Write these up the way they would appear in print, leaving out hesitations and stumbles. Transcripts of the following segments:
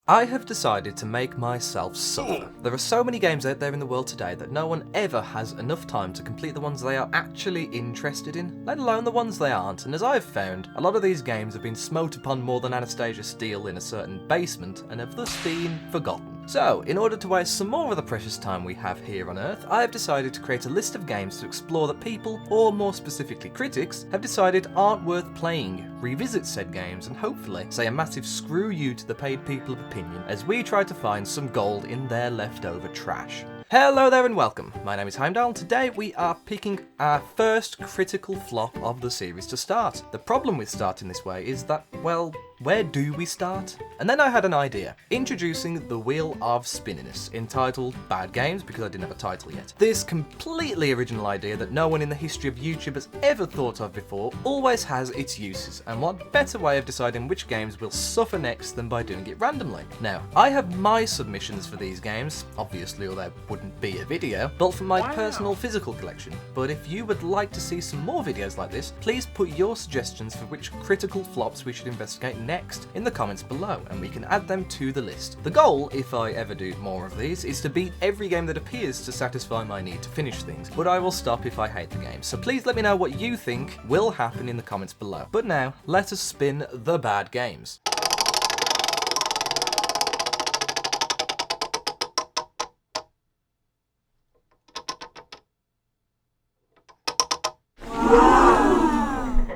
I have decided to make myself suffer. There are so many games out there in the world today that no one ever has enough time to complete the ones they are actually interested in, let alone the ones they aren't, and as I've found, a lot of these games have been smote upon more than Anastasia Steele in a certain basement, and have thus been forgotten. So, in order to waste some more of the precious time we have here on Earth, I have decided to create a list of games to explore that people, or more specifically critics, have decided aren't worth playing, revisit said games, and hopefully say a massive screw you to the paid people of opinion as we try to find some gold in their leftover trash. Hello there and welcome. My name is Heimdall. Today we are picking our first critical flop of the series to start. The problem with starting this way is that, well, where do we start? And then I had an idea. Introducing the Wheel of Spinniness, entitled Bad Games, because I didn't have a title yet. This completely original idea that no one in the history of YouTube has ever thought of before always has its uses, and what better way of deciding which games will suffer next than by doing it randomly. Now, I have my submissions for these games, obviously or there wouldn't be a video, built from my personal physical collection, but if you would like to see some more videos like this, please put your suggestions for which critical flops we should investigate next in the comments below, and we can add them to the list. The goal, if I ever do more of these, is to beat every game that appears to satisfy my need to finish things, but I will stop if I hate the game, so please let me know what you think will happen in the comments below. But now, let us spin the bad games.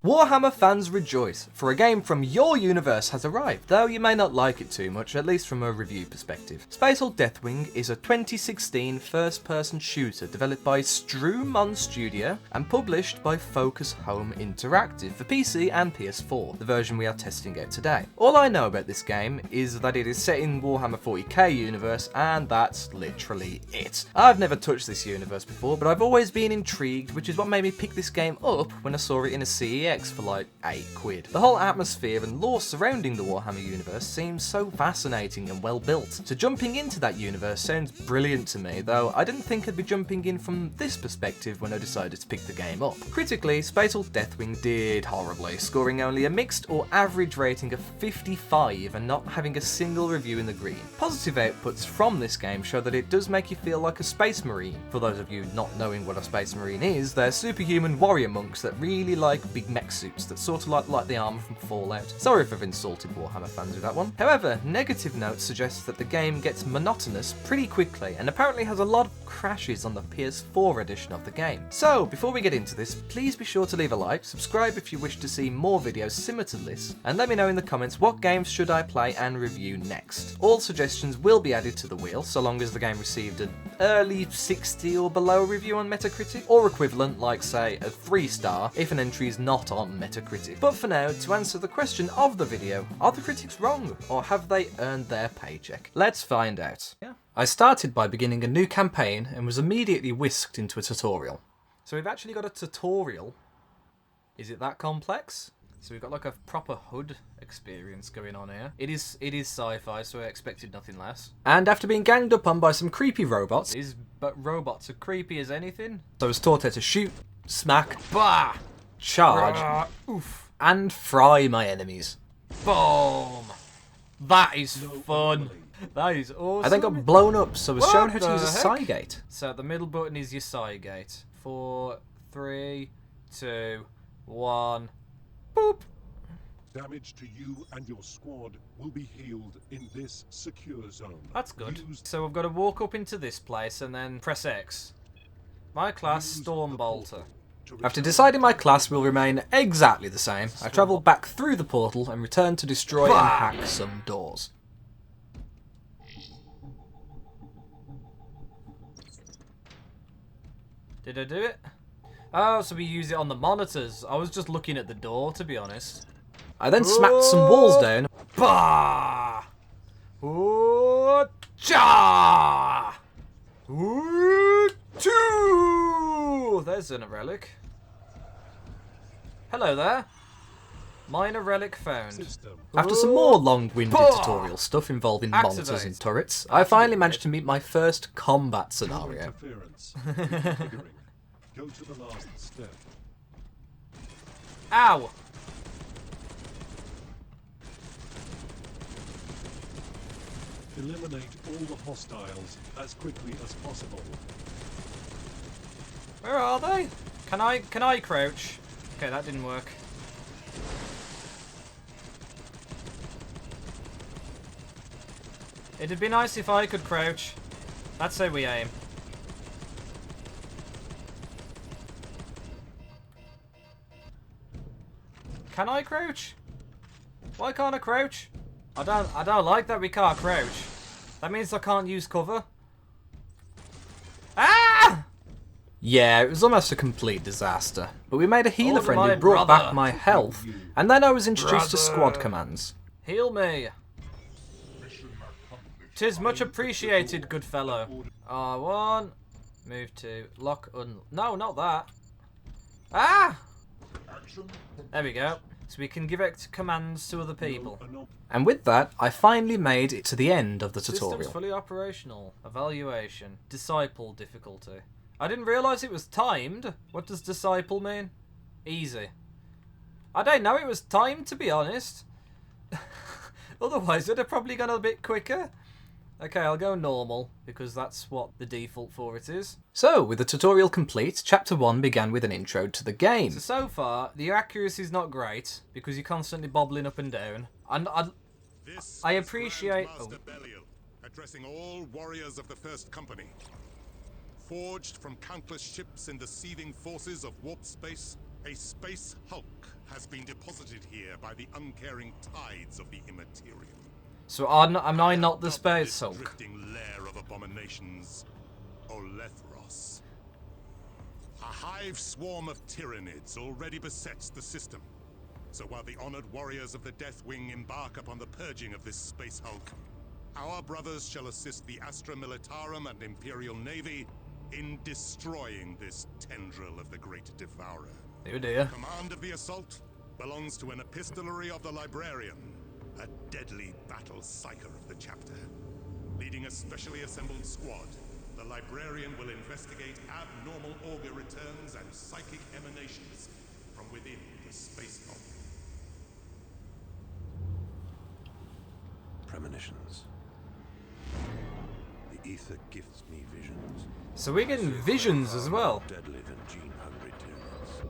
Warhammer fans rejoice, for a game from your universe has arrived, though you may not like it too much, at least from a review perspective. Deathwing is a 2016 first-person shooter developed by Strumon Studio and published by Focus Home Interactive for PC and PS4, the version we are testing out today. All I know about this game is that it is set in Warhammer 40k universe, and that's literally it. I've never touched this universe before, but I've always been intrigued, which is what made me pick this game up when I saw it in a CEX for like £8. The whole atmosphere and lore surrounding the Warhammer universe seems so fascinating and well built. So jumping into that universe sounds brilliant to me, though I didn't think I'd be jumping in from this perspective when I decided to pick the game up. Critically, Deathwing did horribly, scoring only a mixed or average rating of 55 and not having a single review in the green. Positive outputs from this game show that it does make you feel like a space marine. For those of you not knowing what a space marine is, they're superhuman warrior monks that really like big mech suits that sort of like the armour from Fallout. Sorry if I've insulted Warhammer fans with that one. However, negative notes suggest that the game gets monotonous pretty quickly and apparently has a lot of crashes on the PS4 edition of the game. So, before we get into this, please be sure to leave a like, subscribe if you wish to see more videos similar to this, and let me know in the comments what games should I play and review next. All suggestions will be added to the wheel, so long as the game received an early 60 or below review on Metacritic, or equivalent, like say a 3-star, if an entry is not on Metacritic. But for now, to answer the question of the video, are the critics wrong, or have they earned their paycheck? Let's find out. I started by beginning a new campaign and was immediately whisked into a tutorial. So we've actually got a tutorial. Is it that complex? So we've got like a proper HUD experience going on here. It is sci-fi, so I expected nothing less. And after being ganged up on by some creepy robots, but robots are creepy as anything. So I was taught how to shoot, smack, bah, charge, oof, and fry my enemies. Boom! That is fun. That is awesome. I then got blown up, so I was shown how to use a Cygate. So the middle button is your Cygate. 4, 3, 2, 1. Boop. Damage to you and your squad will be healed in this secure zone. That's good. So we've got to walk up into this place and then press X. My class, Stormbolter. After deciding my class will remain exactly the same, I travel back through the portal and return to destroy and hack some doors. Did I do it? Oh, so we use it on the monitors. I was just looking at the door, to be honest. I then smacked some walls down. Bah! Cha! There's a relic. Hello there. Minor relic found. After some more long-winded tutorial stuff involving monitors and turrets, I finally managed to meet my first combat scenario. Go to the last step. Eliminate all the hostiles as quickly as possible. Where are they? Can I crouch? Okay, that didn't work. It'd be nice if I could crouch. That's how we aim. Can I crouch? Why can't I crouch? I don't like that we can't crouch. That means I can't use cover. Ah! Yeah, it was almost a complete disaster. But we made a healer friend who brought back my health, and then I was introduced to squad commands. Heal me. 'Tis much appreciated, good fellow. R1. Move to lock no, not that. Ah! There we go. So we can give it commands to other people. And with that, I finally made it to the end of the tutorial. System's fully operational. Evaluation. Disciple difficulty. I didn't realise it was timed. What does disciple mean? Easy. I don't know it was timed, to be honest. Otherwise, it'd have probably gone a bit quicker. Okay, I'll go normal, because that's what the default for it is. So, with the tutorial complete, Chapter 1 began with an intro to the game. So far, the accuracy's not great, because you're constantly bobbling up and down. And I appreciate... Belial, addressing all warriors of the First Company. Forged from countless ships in the seething forces of warp space, a space hulk has been deposited here by the uncaring tides of the immaterial. So am I not the space hulk? Drifting lair of abominations, Olethros. A hive swarm of tyrannids already besets the system. So while the honored warriors of the Deathwing embark upon the purging of this space hulk, our brothers shall assist the Astra Militarum and Imperial Navy in destroying this tendril of the Great Devourer. Oh dear. Command of the assault belongs to an epistolary of the Librarian, a deadly battle psyker of the chapter. Leading a specially assembled squad, the Librarian will investigate abnormal auger returns and psychic emanations from within the space hulk. Premonitions. The ether gifts me visions. So we're getting visions as well. Deadly than gene-hungry tyrants.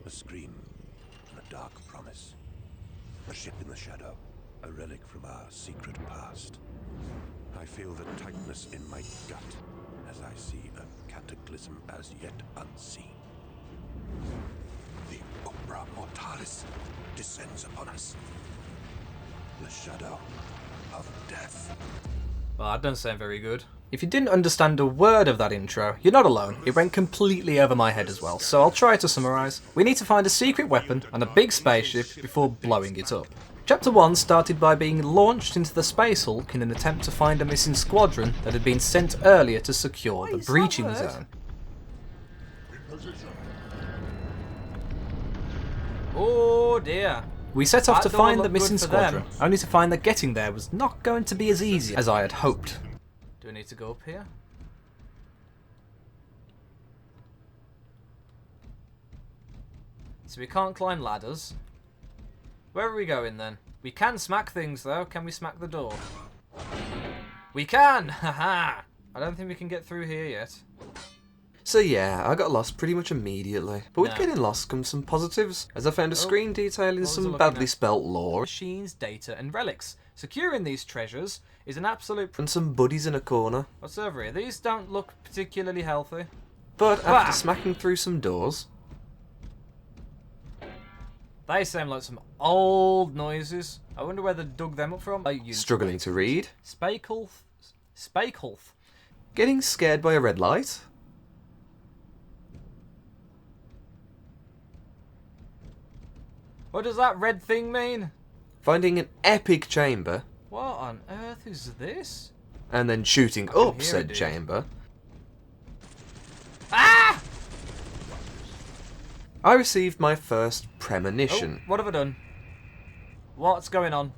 A scream and a dark promise. A ship in the shadow, a relic from our secret past. I feel the tightness in my gut as I see a cataclysm as yet unseen. The Umbra Mortalis descends upon us. The shadow of death. Well, that doesn't sound very good. If you didn't understand a word of that intro, you're not alone. It went completely over my head as well, so I'll try to summarise. We need to find a secret weapon and a big spaceship before blowing it up. Chapter 1 started by being launched into the Space Hulk in an attempt to find a missing squadron that had been sent earlier to secure the breaching zone. Oh dear. We set off to find the missing squadron, only to find that getting there was not going to be as easy as I had hoped. Do I need to go up here? So we can't climb ladders. Where are we going then? We can smack things though. Can we smack the door? We can! Haha! I don't think we can get through here yet. So yeah, I got lost pretty much immediately. But with getting lost comes some positives, as I found a screen detailing some badly spelt lore. Machines, data and relics. Securing these treasures is an absolute... And some buddies in a corner. What's over here? These don't look particularly healthy. But after smacking through some doors... They sound like some old noises. I wonder where they dug them up from. Struggling to read. Spakeholth. Getting scared by a red light. What does that red thing mean? Finding an epic chamber. What on earth is this? And then shooting up said chamber. Ah! I received my first premonition. Oh, what have I done? What's going on?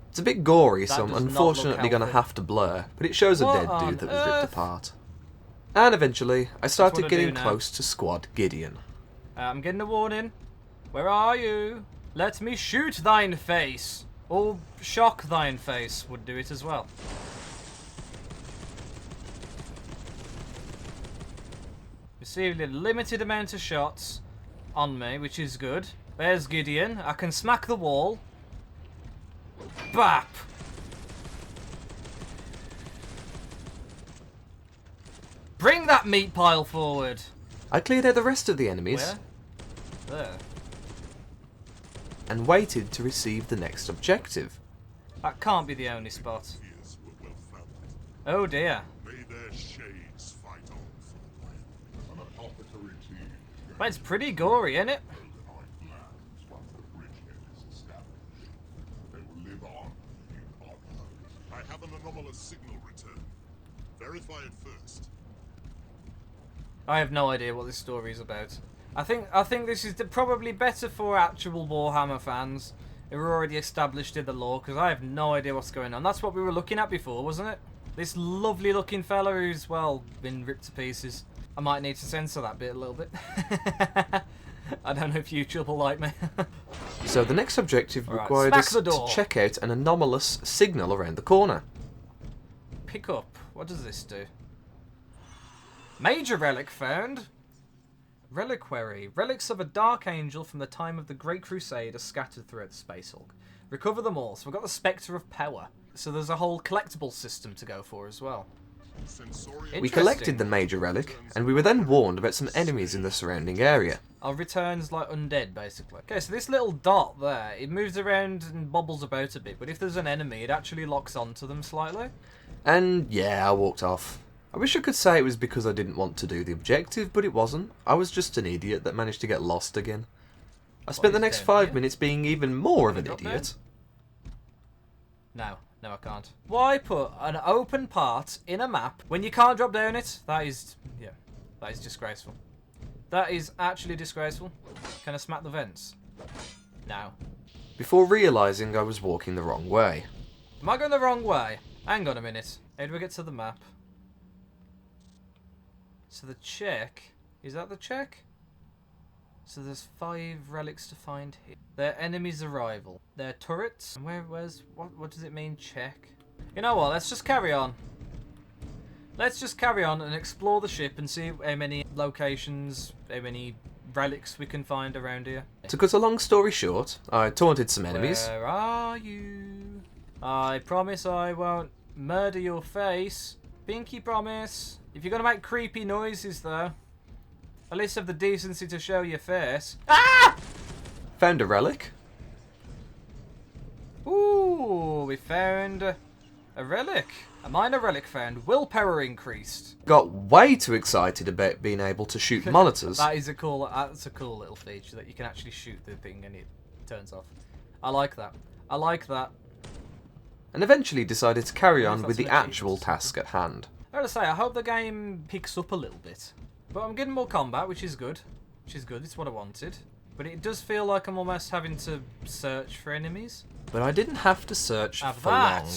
It's a bit gory, so I'm unfortunately going to have to blur, but it shows a dead dude that was ripped apart. And eventually, I started getting close to Squad Gideon. I'm getting a warning. Where are you? Let me shoot thine face. Or shock thine face would do it as well. Received a limited amount of shots on me, which is good. There's Gideon. I can smack the wall. Bap! Bring that meat pile forward. I cleared out the rest of the enemies Where? There. and waited to receive the next objective. That can't be the only spot. Fears were well founded. Oh dear. May their shades fight on for the land. An apothecary team But it's pretty gory, isn't it? our plans once the bridgehead is established. They will live on in our lives. I have an anomalous signal return. Verify it first. I have no idea what this story is about. I think this is probably better for actual Warhammer fans who are already established in the lore, because I have no idea what's going on. That's what we were looking at before, wasn't it? This lovely looking fella who's, well, been ripped to pieces. I might need to censor that bit a little bit. I don't know if YouTube will like me. So the next objective Alright, required smack us the to door. check out an anomalous signal around the corner. Pick up. What does this do? Major relic found. Reliquary. Relics of a dark angel from the time of the Great Crusade are scattered throughout the Space Hulk. Recover them all. So we've got the Spectre of Power. So there's a whole collectible system to go for as well. Sensorial We collected the major relic, and we were then warned about some enemies in the surrounding area. Our returns like undead, basically. Okay, so this little dot there, it moves around and bobbles about a bit, but if there's an enemy, it actually locks onto them slightly. And yeah, I walked off. I wish I could say it was because I didn't want to do the objective, but it wasn't. I was just an idiot that managed to get lost again. I spent the he's next down 5 here. minutes being even more of an Drop down? idiot. No, I can't. Why put an open part in a map when you can't drop down it? That is disgraceful. That is actually disgraceful. Can I smack the vents? No. Before realising I was walking the wrong way. Am I going the wrong way? Hang on a minute. How do we get to the map? So the check... Is that the check? So there's 5 relics to find here. Their enemy's arrival. Their turrets. And what does it mean, check? You know what, let's just carry on. Let's just carry on and explore the ship and see how many locations, how many relics we can find around here. To cut a long story short, I taunted some enemies. Where are you? I promise I won't murder your face. Pinky promise. If you're going to make creepy noises, though, at least have the decency to show your face. Ah! Found a relic. Ooh, we found a relic. A minor relic found. Willpower increased. Got way too excited about being able to shoot monitors. That's a cool little feature that you can actually shoot the thing and it turns off. I like that. I like that. And eventually decided to carry on That's with the an actual achievement. task at hand. I gotta say, I hope the game picks up a little bit. But I'm getting more combat, which is good. It's what I wanted. But it does feel like I'm almost having to search for enemies. But I didn't have to search Have for that. long.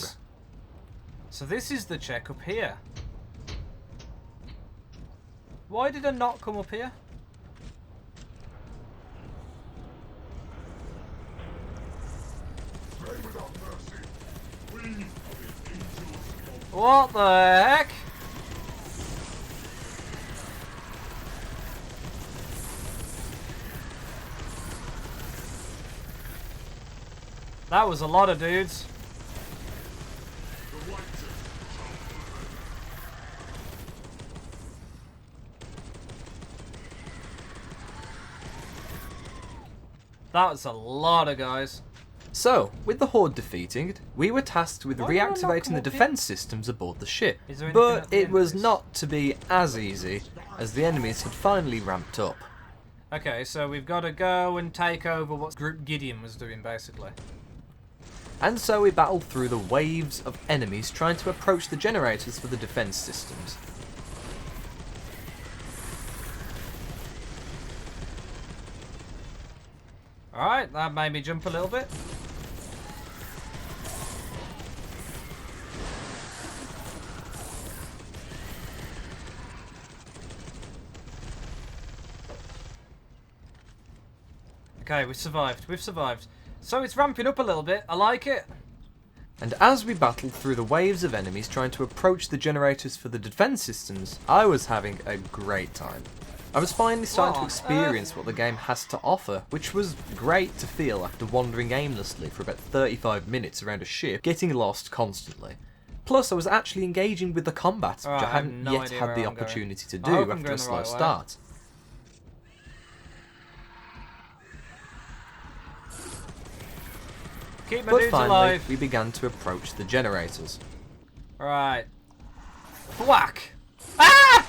So this is the check up here. Why did I not come up here? What the heck? That was a lot of dudes. That was a lot of guys. So, with the Horde defeated, we were tasked with Why did I not reactivating come the up here? defence systems aboard the ship. Is there anything But at the it end was of this? not to be as easy, as the enemies had finally ramped up. Okay, so we've got to go and take over what Group Gideon was doing, basically. And so we battled through the waves of enemies trying to approach the generators for the defence systems. Alright, that made me jump a little bit. Okay, we survived. We've survived. So it's ramping up a little bit. I like it. And as we battled through the waves of enemies trying to approach the generators for the defense systems, I was having a great time. I was finally starting to experience what the game has to offer, which was great to feel after wandering aimlessly for about 35 minutes around a ship, getting lost constantly. Plus, I was actually engaging with the combat, which I hadn't yet had the opportunity to do after a slow start. Keep my But dudes finally, alive. we began to approach the generators. Alright. Whack! Ah!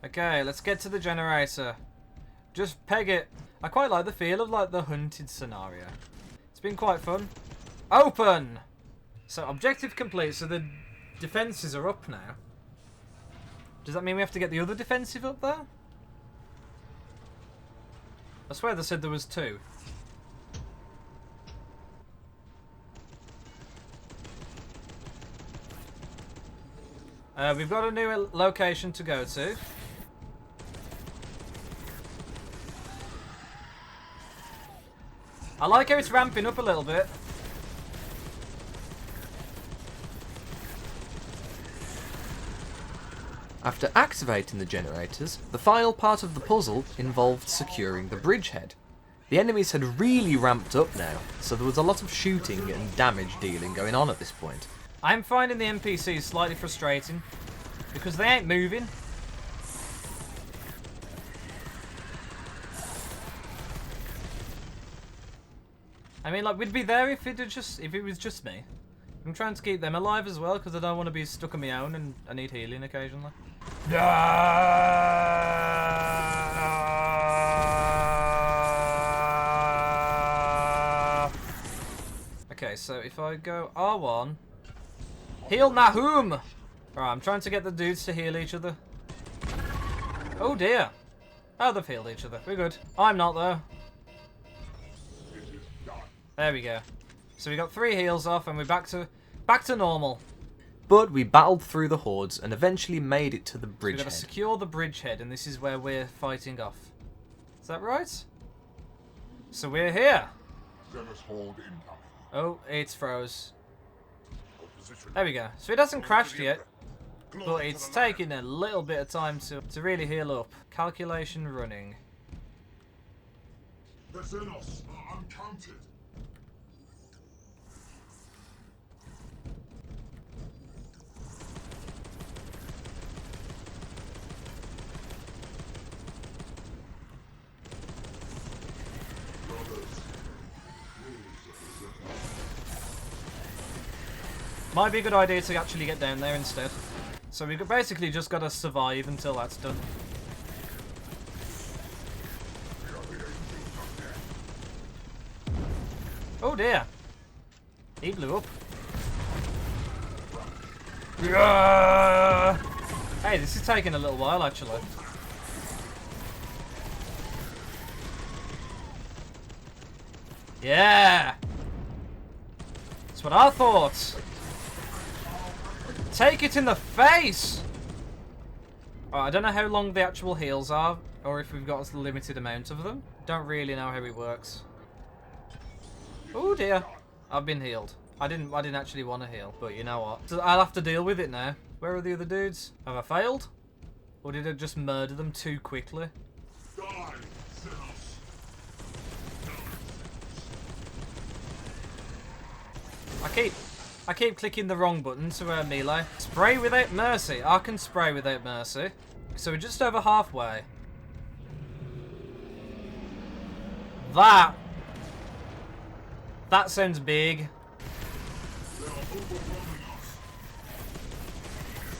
Okay, let's get to the generator. Just peg it. I quite like the feel of like the hunted scenario. It's been quite fun. Open! So objective complete, so the defences are up now. Does that mean we have to get the other defensive up there? I swear they said there was 2. We've got a new location to go to. I like how it's ramping up a little bit. After activating the generators, the final part of the puzzle involved securing the bridgehead. The enemies had really ramped up now, so there was a lot of shooting and damage dealing going on at this point. I'm finding the NPCs slightly frustrating because they ain't moving. I mean, like, we'd be there if it was just me. I'm trying to keep them alive as well because I don't want to be stuck on my own and I need healing occasionally. Okay, so if I go R1, heal Nahum! Alright, I'm trying to get the dudes to heal each other. Oh dear. Oh, they've healed each other. We're good. I'm not, though. There we go. So we got 3 heals off and we're back to normal. But we battled through the hordes and eventually made it to the We've bridgehead. got to secure the bridgehead and this is where we're fighting off. Is that right? So we're here. Zealous horde incoming. Oh, it's froze. There we go. So it hasn't crashed yet, but it's taking a little bit of time to really heal up. Calculation running. The Xenos are uncounted. Might be a good idea to actually get down there instead. So we've basically just got to survive until that's done. Oh dear. He blew up. Hey, this is taking a little while actually. Yeah! That's what I thought. Take it in the face! I don't know how long the actual heals are, or if we've got a limited amount of them. Don't really know how it works. Oh dear. I've been healed. I didn't actually want to heal, but you know what? So I'll have to deal with it now. Where are the other dudes? Have I failed? Or did I just murder them too quickly? Die, Xenos. I keep clicking the wrong button to melee. Spray without mercy. I can spray without mercy. So we're just over halfway. That sounds big. They are overwhelming us.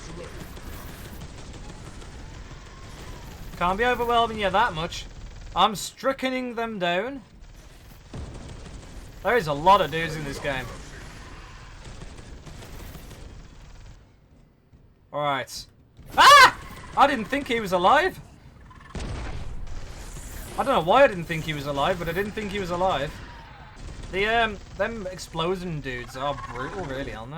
Select. Can't be overwhelming you that much. I'm strickening them down. There is a lot of dudes in this game. Alright. Ah! I didn't think he was alive. I don't know why I didn't think he was alive, but I didn't think he was alive. The, them explosion dudes are brutal, really, aren't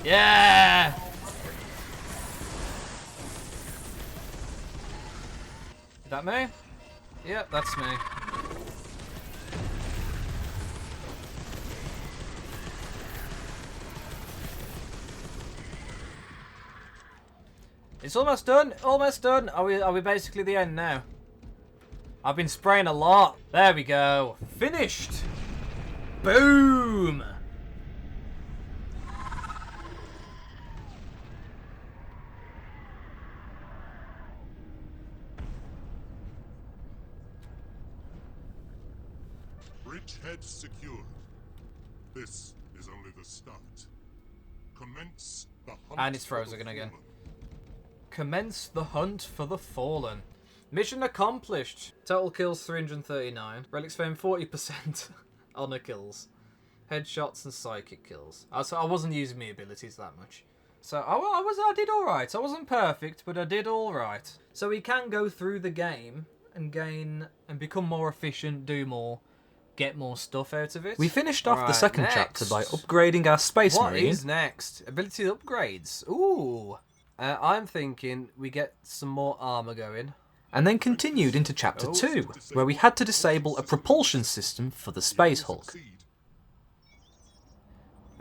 they? Yeah! Is that me? Yep, that's me. It's almost done. Almost done. Are we basically the end now? I've been spraying a lot. There we go. Finished. Boom. Bridgehead secured. This is only the start. Commence the hunt. And it's frozen again. Commence the hunt for the fallen. Mission accomplished. Total kills 339. Relics fame 40%. Honor kills. Headshots and psychic kills. So I wasn't using my abilities that much. So I did alright. I wasn't perfect, but I did alright. So we can go through the game and gain and become more efficient, do more, get more stuff out of it. We finished off the second next. chapter by upgrading our Space What Marine. is next? Ability upgrades. Ooh. I'm thinking we get some more armor going. And then continued into Chapter 2, where we had to disable a propulsion system for the Space Hulk.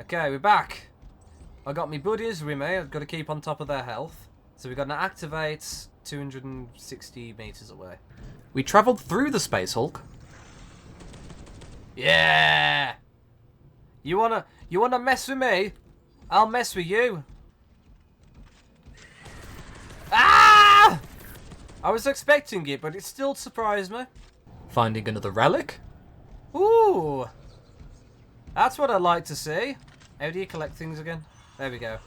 Okay, we're back. I got me buddies with me. I've got to keep on top of their health. So we've got to activate 260 meters away. We travelled through the Space Hulk. Yeah! You wanna mess with me? I'll mess with you. Ah! I was expecting it, but it still surprised me. Finding another relic. Ooh! That's what I'd like to see. How do you collect things again? There we go.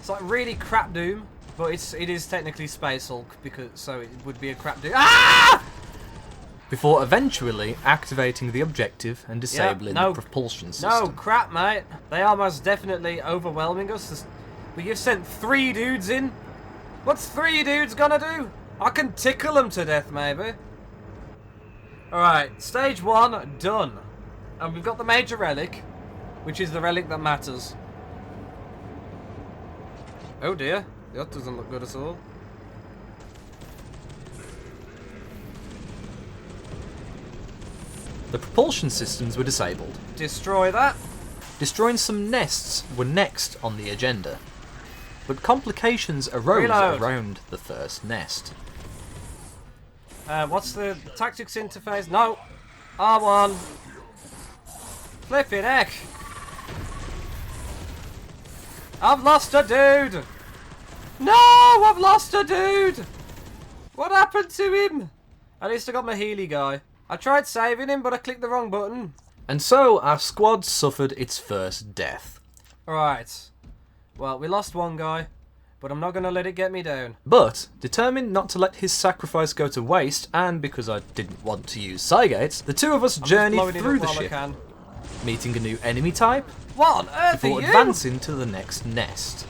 It's like really crap Doom, but it is technically Space Hulk, so it would be a crap Doom. Ah! Before eventually activating the objective and disabling the propulsion system. No, crap, mate. They are most definitely overwhelming us. But you've sent 3 dudes in. What's 3 dudes gonna do? I can tickle them to death, maybe. Alright, stage 1 done. And we've got the major relic, which is the relic that matters. Oh dear, that doesn't look good at all. The propulsion systems were disabled. Destroy that. Destroying some nests were next on the agenda. But complications arose around the first nest. What's the tactics interface? No. R1. Flippin' heck. I've lost a dude. No, I've lost a dude. What happened to him? At least I got my Healy guy. I tried saving him, but I clicked the wrong button. And so our squad suffered its first death. Alright. Well, we lost one guy, but I'm not going to let it get me down. But, determined not to let his sacrifice go to waste, and because I didn't want to use Psygates, the two of us journeyed through the ship, meeting a new enemy type, what on earth before are you? advancing to the next nest.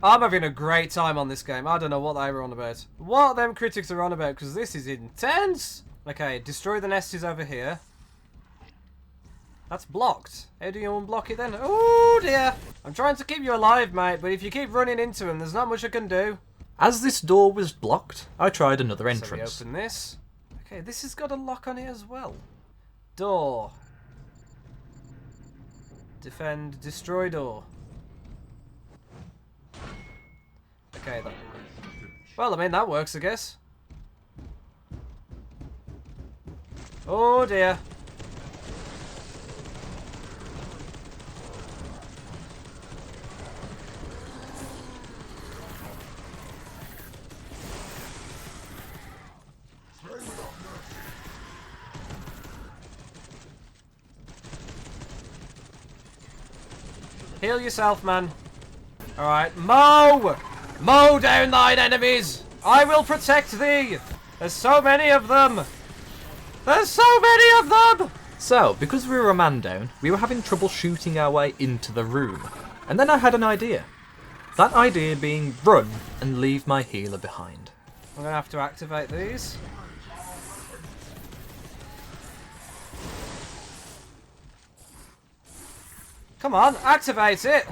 I'm having a great time on this game. I don't know what they were on about. What them critics are on about, because this is intense. Okay, destroy the nest is over here. That's blocked. How do you unblock it then? Oh dear. I'm trying to keep you alive, mate, but if you keep running into him, there's not much I can do. As this door was blocked, I tried another entrance. So we open this. Okay, this has got a lock on it as well. Door. Defend, destroy door. Okay, then. Well, I mean, that works, I guess. Oh dear. Heal yourself, man. Alright, mow! Mow down thine enemies! I will protect thee! There's so many of them! There's so many of them! So, because we were a man down, we were having trouble shooting our way into the room. And then I had an idea. That idea being run and leave my healer behind. I'm gonna have to activate these. Come on, activate it!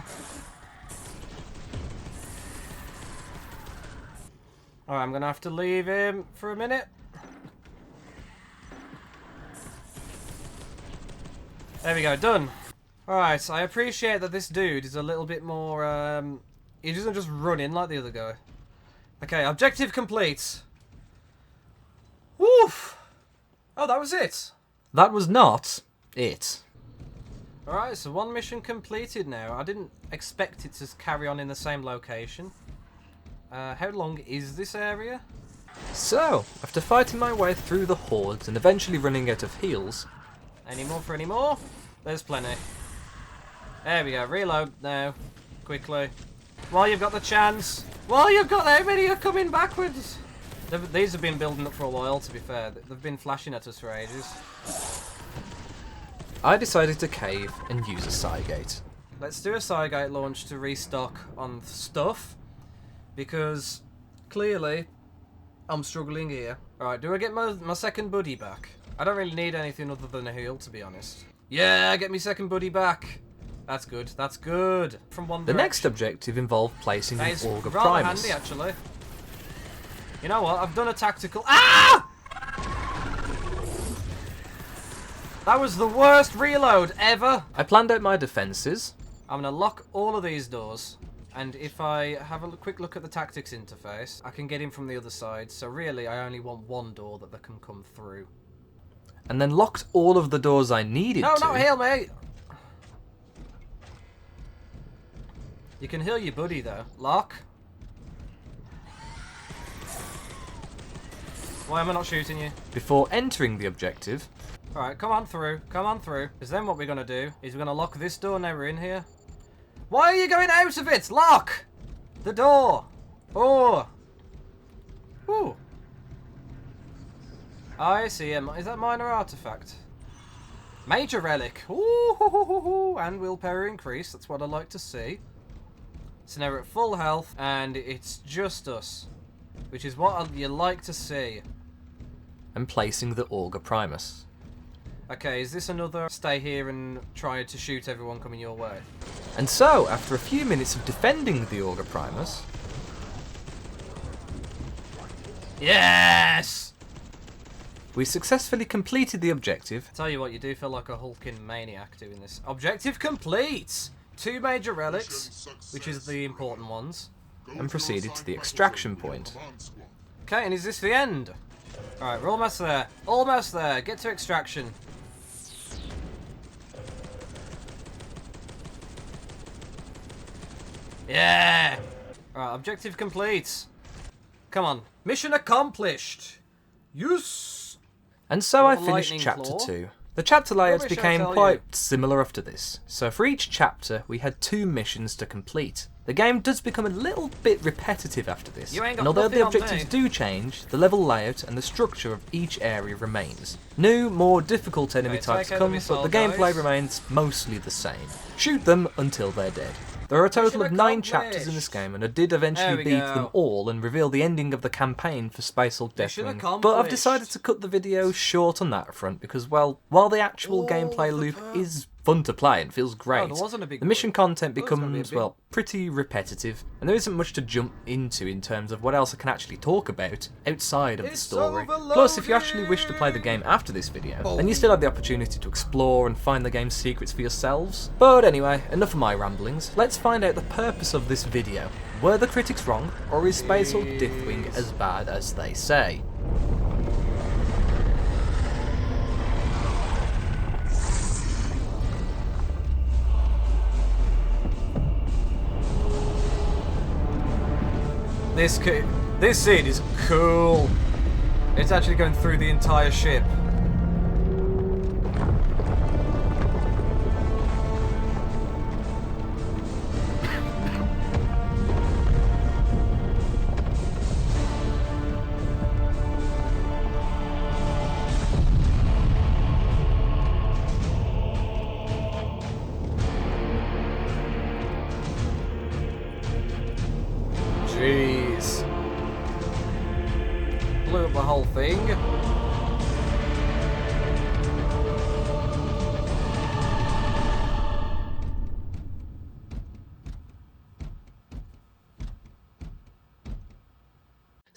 Alright, I'm gonna have to leave him for a minute. There we go, done. Alright, I appreciate that this dude is a little bit more, he doesn't just run in like the other guy. Okay, objective complete. Woof! Oh, that was it. That was not it. Alright, so one mission completed now. I didn't expect it to carry on in the same location. How long is this area? So, after fighting my way through the hordes and eventually running out of heals... Any more for any more? There's plenty. There we go, reload now. Quickly. While you've got the chance. While you've got how many are coming backwards? These have been building up for a while, to be fair. They've been flashing at us for ages. I decided to cave and use a Cygate. Let's do a Cygate launch to restock on stuff. Because, clearly, I'm struggling here. Alright, do I get my second buddy back? I don't really need anything other than a heal, to be honest. Yeah, get me second buddy back. That's good, that's good. From one direction. The next objective involved placing an It's Augur rather Primus. handy, actually. You know what? I've done a tactical... Ah! That was the worst reload ever. I planned out my defences. I'm going to lock all of these doors. And if I have a quick look at the tactics interface, I can get in from the other side. So really, I only want one door that they can come through. And then locked all of the doors I needed No, to. not heal me! You can heal your buddy, though. Lock. Why am I not shooting you? Before entering the objective. Alright, come on through. Come on through. Because then what we're going to do is we're going to lock this door now we're in here. Why are you going out of it? Lock! The door! Oh! Ooh. I see. Is that minor artifact? Major relic. Ooh, and willpower increase. That's what I like to see. So now we're at full health, and it's just us. Which is what you like to see. And placing the Augur Primus. Okay, is this another stay here and try to shoot everyone coming your way? And so, after a few minutes of defending the Augur Primus... Yes! We successfully completed the objective. Tell you what, you do feel like a hulking maniac doing this. Objective complete! 2 major relics, which is the important ones. And proceeded to the extraction point. Okay, and is this the end? Alright, we're almost there. Almost there. Get to extraction. Yeah! Alright, objective complete. Come on. Mission accomplished! Yes! And so I Got a finished lightning chapter claw. 2. The chapter layouts Rubbish, I became tell quite similar after this. So for each chapter, we had 2 missions to complete. The game does become a little bit repetitive after this, You ain't got and although nothing the on objectives me. do change, the level layout and the structure of each area remains. New, more difficult enemy Okay, types take out come, the but the missile, gameplay guys. remains mostly the same. Shoot them until they're dead. There are a total of Mission 9 chapters in this accomplished. game, and I did eventually There we beat go. them all and reveal the ending of the campaign for Space Hulk Mission Deathwing. But I've accomplished. decided to cut the video short on that front because, well, while the actual Oh, gameplay the loop perk. is fun to play and feels great, there wasn't a big the mission one. content Thought it was gonna be a becomes, big- well, pretty repetitive, and there isn't much to jump into in terms of what else I can actually talk about outside of the It's story. Plus, if you actually wish to play the game after this video, then you still have the opportunity to explore and find the game's secrets for yourselves. But anyway, enough of my ramblings. Let's find out the purpose of this video. Were the critics wrong, or is Space Hulk Deathwing as bad as they say? This scene is cool. It's actually going through the entire ship. Jeez. Blew up the whole thing.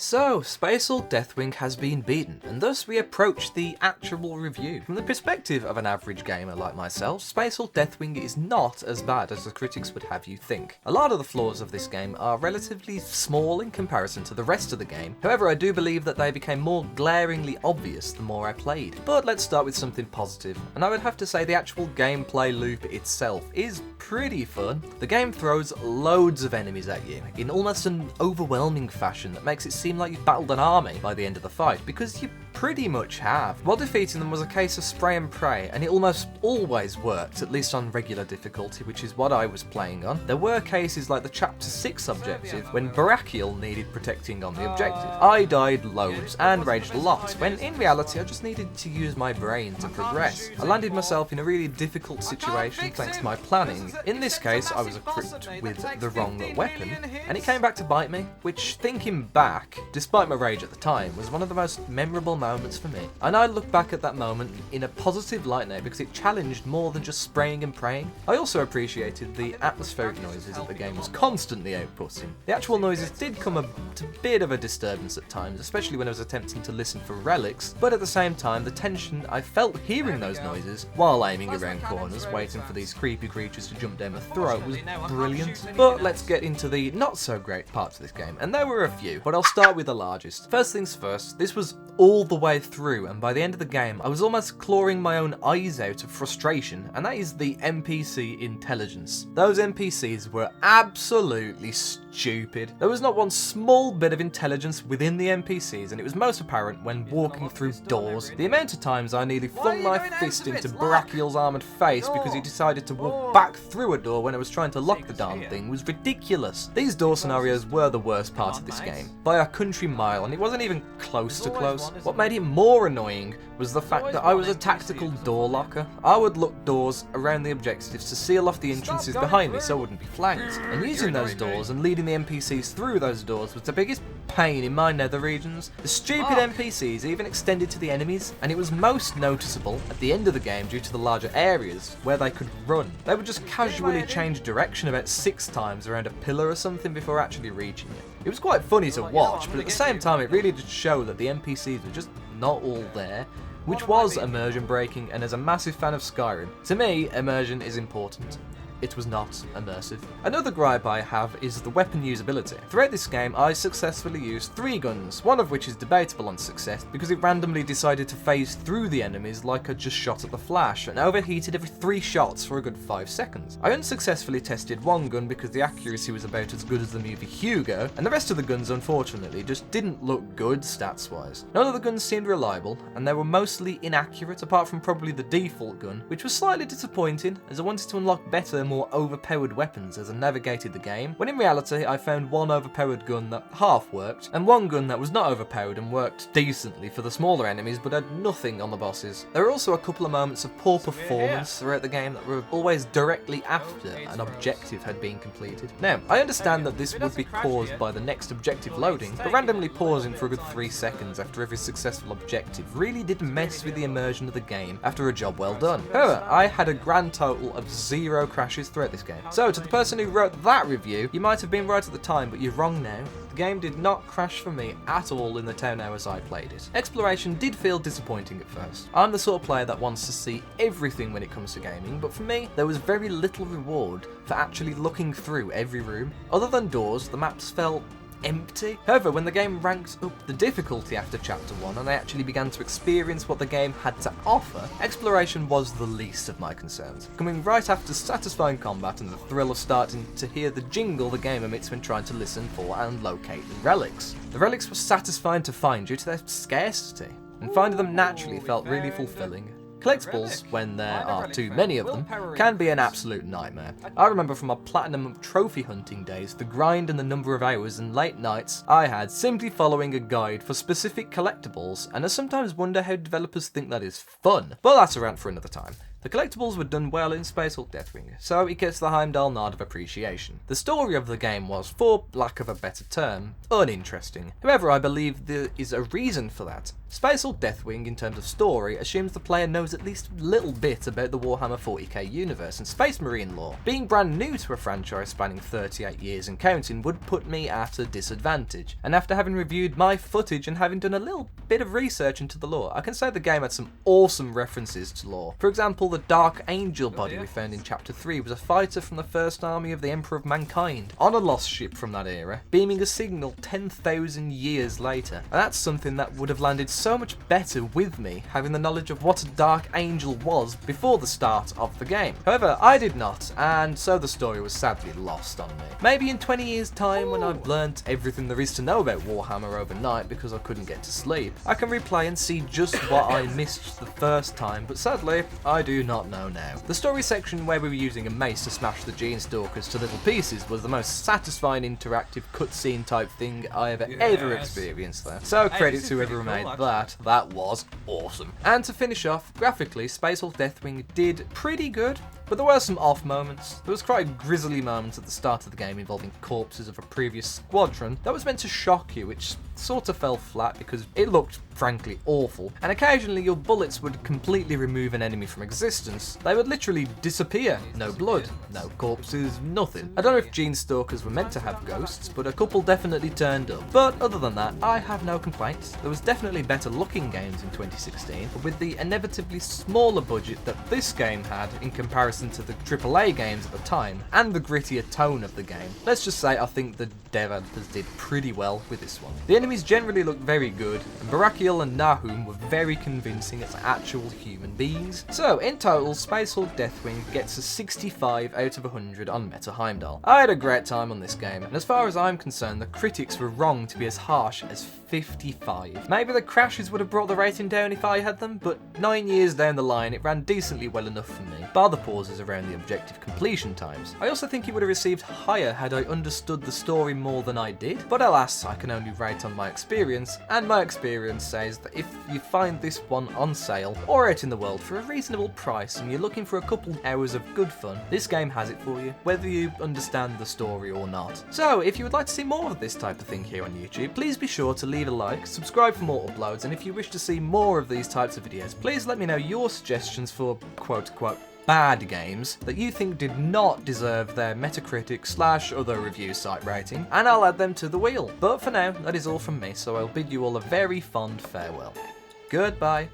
So, Spatial Deathwing has been beaten, and thus we approach the actual review. From the perspective of an average gamer like myself, Spatial Deathwing is not as bad as the critics would have you think. A lot of the flaws of this game are relatively small in comparison to the rest of the game, however I do believe that they became more glaringly obvious the more I played. But let's start with something positive, and I would have to say the actual gameplay loop itself is pretty fun. The game throws loads of enemies at you, in almost an overwhelming fashion that makes it seem like you've battled an army by the end of the fight, because you pretty much have. While defeating them was a case of spray and pray, and it almost always worked, at least on regular difficulty, which is what I was playing on. There were cases like the Chapter 6 objective, when Brachial needed protecting on the objective. I died loads and raged a lot, when in reality I just needed to use my brain to progress. I landed myself in a really difficult situation thanks to my planning. In this case, I was equipped with the wrong weapon, and it came back to bite me, which, thinking back, despite my rage at the time, was one of the most memorable moments for me. And I look back at that moment in a positive light now because it challenged more than just spraying and praying. I also appreciated the atmospheric noises that the game was constantly outputting. The actual noises did come to a bit of a disturbance at times, especially when I was attempting to listen for relics, but at the same time the tension I felt hearing those noises while aiming around corners, waiting for these creepy creatures to jump down my throat was brilliant. But let's get into the not so great parts of this game, and there were a few, but I'll start with the largest. First things first, this was all the way through, and by the end of the game I was almost clawing my own eyes out of frustration, and that is the NPC intelligence. Those NPCs were absolutely stupid. There was not one small bit of intelligence within the NPCs, and it was most apparent when walking through doors. The amount of times I nearly flung my fist into Brachial's armoured face because he decided to walk back through a door when I was trying to lock the darn thing was ridiculous. These door scenarios were the worst part of this game, by a country mile, and it wasn't even close to close. What made it more annoying was the fact that I was a tactical door locker. I would lock doors around the objectives to seal off the entrances behind me so I wouldn't be flanked, and using those doors and leading the NPCs through those doors was the biggest pain in my nether regions. The stupid NPCs even extended to the enemies, and it was most noticeable at the end of the game due to the larger areas where they could run. They would just casually change direction about 6 times around a pillar or something before actually reaching it. It was quite funny to watch, but at the same time it really did show that the NPCs were just not all there, which was immersion breaking, and as a massive fan of Skyrim, to me immersion is important. It was not immersive. Another gripe I have is the weapon usability. Throughout this game, I successfully used 3 guns, one of which is debatable on success because it randomly decided to phase through the enemies like I just shot at the flash, and overheated every 3 shots for a good 5 seconds. I unsuccessfully tested one gun because the accuracy was about as good as the movie Hugo, and the rest of the guns unfortunately just didn't look good stats wise. None of the guns seemed reliable, and they were mostly inaccurate apart from probably the default gun, which was slightly disappointing as I wanted to unlock better, more overpowered weapons as I navigated the game, when in reality I found one overpowered gun that half worked, and one gun that was not overpowered and worked decently for the smaller enemies but had nothing on the bosses. There were also a couple of moments of poor performance throughout the game that were always directly after an objective had been completed. Now, I understand that this would be caused by the next objective loading, but randomly pausing for a good 3 seconds after every successful objective really did mess with the immersion of the game after a job well done. However, I had a grand total of 0 crashes throughout this game. So, to the person who wrote that review, you might have been right at the time, but you're wrong now. The game did not crash for me at all in the 10 hours I played it. Exploration did feel disappointing at first. I'm the sort of player that wants to see everything when it comes to gaming, but for me, there was very little reward for actually looking through every room. Other than doors, the maps felt empty. However, when the game ranked up the difficulty after Chapter 1 and I actually began to experience what the game had to offer, exploration was the least of my concerns, coming right after satisfying combat and the thrill of starting to hear the jingle the game emits when trying to listen for and locate the relics. The relics were satisfying to find due to their scarcity, and finding them naturally felt really fulfilling. Collectibles, when there are too many of them, can be an absolute nightmare. I remember from my platinum trophy hunting days the grind and the number of hours and late nights I had simply following a guide for specific collectibles, and I sometimes wonder how developers think that is fun. But that's a rant for another time. The collectibles were done well in Space Hulk Deathwing, so it gets the Heimdall nod of appreciation. The story of the game was, for lack of a better term, uninteresting. However, I believe there is a reason for that. Space Hulk Deathwing, in terms of story, assumes the player knows at least a little bit about the Warhammer 40k universe and Space Marine lore. Being brand new to a franchise spanning 38 years and counting would put me at a disadvantage, and after having reviewed my footage and having done a little bit of research into the lore, I can say the game had some awesome references to lore. For example, the Dark Angel body we found in Chapter 3 was a fighter from the First Army of the Emperor of Mankind, on a lost ship from that era, beaming a signal 10,000 years later. And that's something that would have landed so much better with me having the knowledge of what a Dark Angel was before the start of the game. However, I did not, and so the story was sadly lost on me. Maybe in 20 years time, when I've learnt everything there is to know about Warhammer overnight because I couldn't get to sleep, I can replay and see just what I missed the first time, but sadly, I do not know now. The story section where we were using a mace to smash the Genestalkers to little pieces was the most satisfying interactive cutscene type thing I have ever experienced there. So credit to whoever made that. That was awesome. And to finish off, graphically, Space Hulk Deathwing did pretty good, but there were some off moments. There was quite a grisly moment at the start of the game involving corpses of a previous squadron that was meant to shock you, which sort of fell flat because it looked frankly awful. And occasionally your bullets would completely remove an enemy from existence. They would literally disappear. No blood, no corpses, nothing. I don't know if Genestalkers were meant to have ghosts, but a couple definitely turned up. But other than that, I have no complaints. There was definitely better looking games in 2016, but with the inevitably smaller budget that this game had in comparison to the AAA games at the time, and the grittier tone of the game, let's just say I think the developers did pretty well with this one. The enemies generally looked very good, and Barakiel and Nahum were very convincing as actual human beings. So in total, Space Hulk Deathwing gets a 65 out of 100 on Meta Heimdall. I had a great time on this game, and as far as I'm concerned, the critics were wrong to be as harsh as 55. Maybe the crashes would have brought the rating down if I had them, but 9 years down the line, it ran decently well enough for me, bar the pauses around the objective completion times. I also think it would have received higher had I understood the story more than I did, but alas, I can only rate on my experience, and my experience says that if you find this one on sale or out in the world for a reasonable price and you're looking for a couple hours of good fun, this game has it for you, whether you understand the story or not. So if you would like to see more of this type of thing here on YouTube, please be sure to leave a like, subscribe for more uploads, and if you wish to see more of these types of videos, please let me know your suggestions for quote-unquote bad games that you think did not deserve their Metacritic / other review site rating, and I'll add them to the wheel. But for now, that is all from me, so I'll bid you all a very fond farewell. Goodbye.